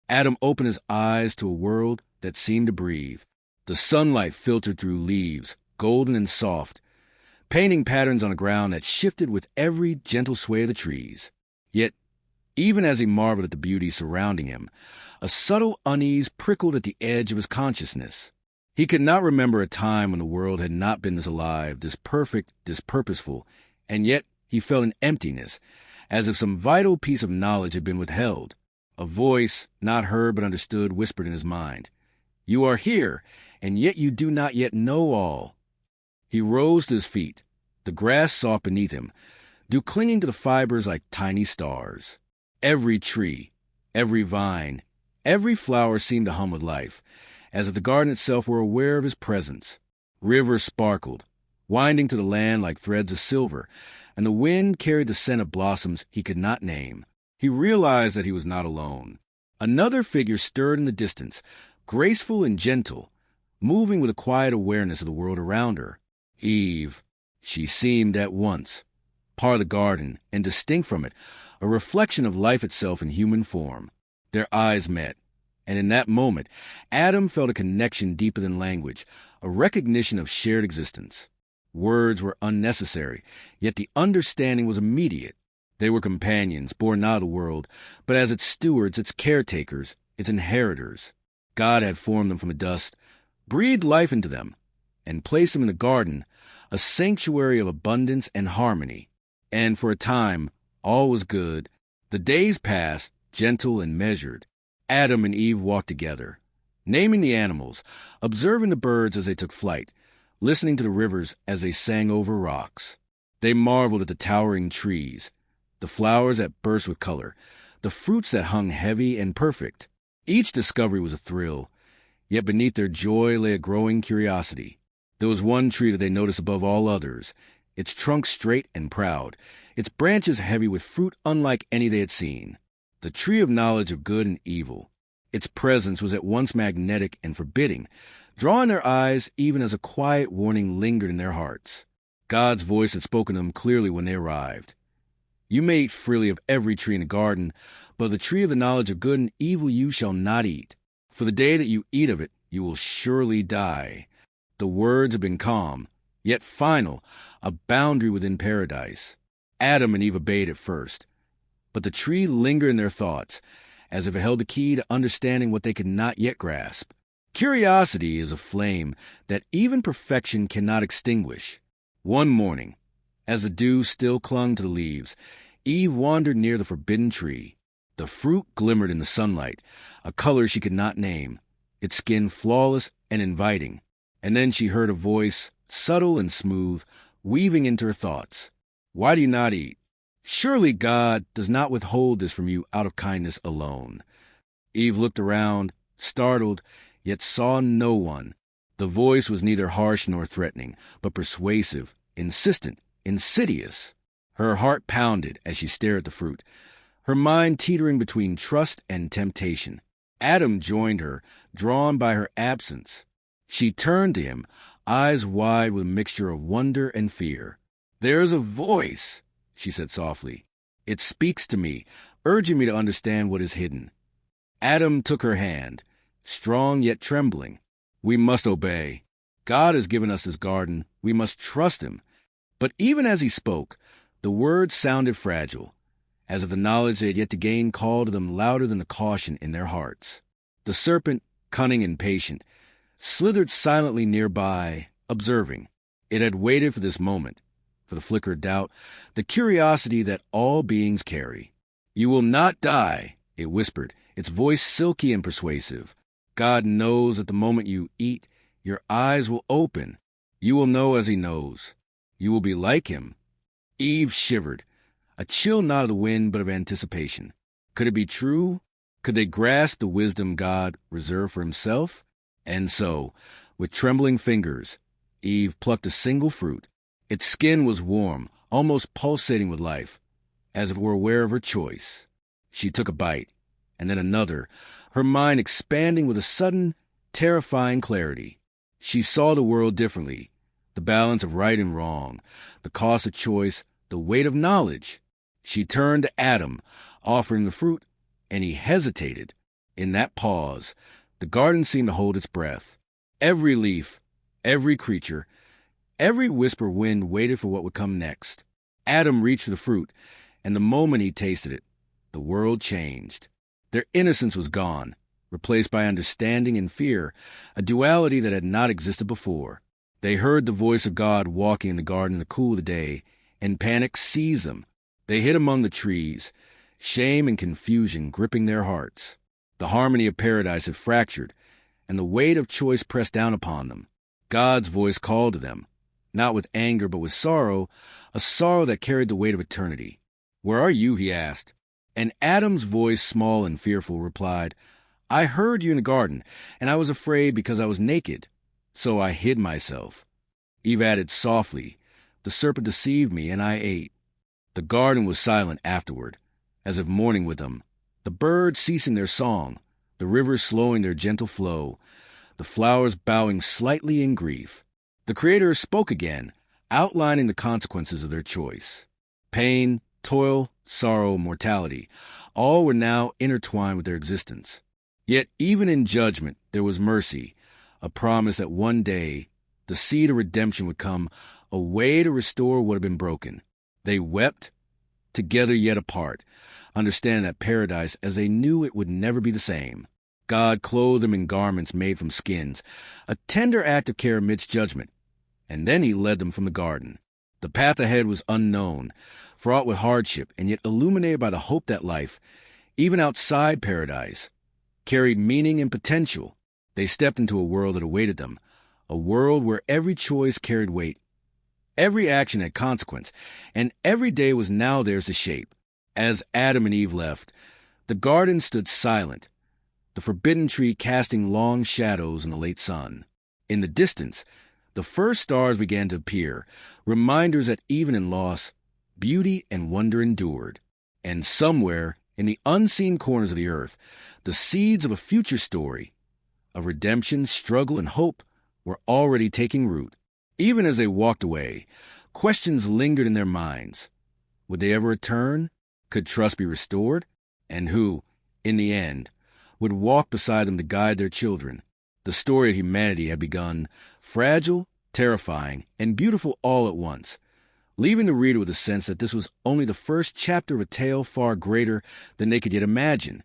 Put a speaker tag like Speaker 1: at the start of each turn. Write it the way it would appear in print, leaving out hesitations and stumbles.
Speaker 1: Adam opened his eyes to a world that seemed to breathe. The sunlight filtered through leaves, golden and soft, painting patterns on a ground that shifted with every gentle sway of the trees. Yet, even as he marveled at the beauty surrounding him, a subtle unease prickled at the edge of his consciousness. He could not remember a time when the world had not been this alive, this perfect, this purposeful, and yet he felt an emptiness, as if some vital piece of knowledge had been withheld. A voice, not heard but understood, whispered in his mind, "You are here, and yet you do not yet know all." He rose to his feet, the grass soft beneath him, dew clinging to the fibers like tiny stars. Every tree, every vine, every flower seemed to hum with life, as if the garden itself were aware of his presence. Rivers sparkled, winding to the land like threads of silver, and the wind carried the scent of blossoms he could not name. He realized that he was not alone. Another figure stirred in the distance, graceful and gentle, moving with a quiet awareness of the world around her. Eve, she seemed at once, part of the garden, and distinct from it, a reflection of life itself in human form. Their eyes met, and in that moment, Adam felt a connection deeper than language, a recognition of shared existence. Words were unnecessary, yet the understanding was immediate. They were companions, born not of the world, but as its stewards, its caretakers, its inheritors. God had formed them from the dust, breathed life into them, and placed them in the garden, a sanctuary of abundance and harmony. And for a time, all was good. The days passed, gentle and measured. Adam and Eve walked together, naming the animals, observing the birds as they took flight, listening to the rivers as they sang over rocks. They marveled at the towering trees, the flowers that burst with color, the fruits that hung heavy and perfect. Each discovery was a thrill, yet beneath their joy lay a growing curiosity. There was one tree that they noticed above all others, its trunk straight and proud, its branches heavy with fruit unlike any they had seen. The tree of knowledge of good and evil. Its presence was at once magnetic and forbidding, drawing their eyes even as a quiet warning lingered in their hearts. God's voice had spoken to them clearly when they arrived. "You may eat freely of every tree in the garden, but of the tree of the knowledge of good and evil you shall not eat. For the day that you eat of it, you will surely die." The words had been calm, yet final, a boundary within paradise. Adam and Eve obeyed at first, but the tree lingered in their thoughts, as if it held the key to understanding what they could not yet grasp. Curiosity is a flame that even perfection cannot extinguish. One morning, as the dew still clung to the leaves, Eve wandered near the forbidden tree. The fruit glimmered in the sunlight, a color she could not name, its skin flawless and inviting. And then she heard a voice, subtle and smooth, weaving into her thoughts. "Why do you not eat? Surely God does not withhold this from you out of kindness alone." Eve looked around, startled, yet saw no one. The voice was neither harsh nor threatening, but persuasive, insistent, insidious. Her heart pounded as she stared at the fruit, her mind teetering between trust and temptation. Adam joined her, drawn by her absence. She turned to him, eyes wide with a mixture of wonder and fear. "There is a voice," she said softly. "It speaks to me, urging me to understand what is hidden." Adam took her hand, strong yet trembling. "We must obey. God has given us this garden. We must trust him." But even as he spoke, the words sounded fragile, as if the knowledge they had yet to gain called to them louder than the caution in their hearts. The serpent, cunning and patient, slithered silently nearby, observing. It had waited for this moment, for the flicker of doubt, the curiosity that all beings carry. "You will not die," it whispered, its voice silky and persuasive. "God knows that the moment you eat, your eyes will open. You will know as he knows. You will be like him." Eve shivered, a chill not of the wind but of anticipation. Could it be true? Could they grasp the wisdom God reserved for himself? And so, with trembling fingers, Eve plucked a single fruit. Its skin was warm, almost pulsating with life, as if it were aware of her choice. She took a bite, and then another, her mind expanding with a sudden, terrifying clarity. She saw the world differently, the balance of right and wrong, the cost of choice, the weight of knowledge. She turned to Adam, offering the fruit, and he hesitated. In that pause, the garden seemed to hold its breath. Every leaf, every creature, every whisper wind waited for what would come next. Adam reached for the fruit, and the moment he tasted it, the world changed. Their innocence was gone, replaced by understanding and fear, a duality that had not existed before. They heard the voice of God walking in the garden in the cool of the day, and panic seized them. They hid among the trees, shame and confusion gripping their hearts. The harmony of paradise had fractured, and the weight of choice pressed down upon them. God's voice called to them, not with anger but with sorrow, a sorrow that carried the weight of eternity. "Where are you?" he asked. And Adam's voice, small and fearful, replied, "I heard you in the garden, and I was afraid because I was naked, so I hid myself." Eve added softly, "The serpent deceived me, and I ate." The garden was silent afterward, as if mourning with them, the birds ceasing their song, the rivers slowing their gentle flow, the flowers bowing slightly in grief. The Creator spoke again, outlining the consequences of their choice. Pain, toil, sorrow, mortality, all were now intertwined with their existence. Yet even in judgment there was mercy, a promise that one day the seed of redemption would come, a way to restore what had been broken. They wept, together yet apart, understanding that paradise as they knew it would never be the same. God clothed them in garments made from skins, a tender act of care amidst judgment, and then he led them from the garden. The path ahead was unknown, fraught with hardship, and yet illuminated by the hope that life, even outside paradise, carried meaning and potential. They stepped into a world that awaited them, a world where every choice carried weight, every action had consequence, and every day was now theirs to shape. As Adam and Eve left, the garden stood silent, the forbidden tree casting long shadows in the late sun. In the distance, the first stars began to appear, reminders that even in loss, beauty and wonder endured. And somewhere, in the unseen corners of the earth, the seeds of a future story, of redemption, struggle, and hope, were already taking root. Even as they walked away, questions lingered in their minds. Would they ever return? Could trust be restored? And who, in the end, would walk beside them to guide their children? The story of humanity had begun, fragile, terrifying, and beautiful all at once, leaving the reader with a sense that this was only the first chapter of a tale far greater than they could yet imagine.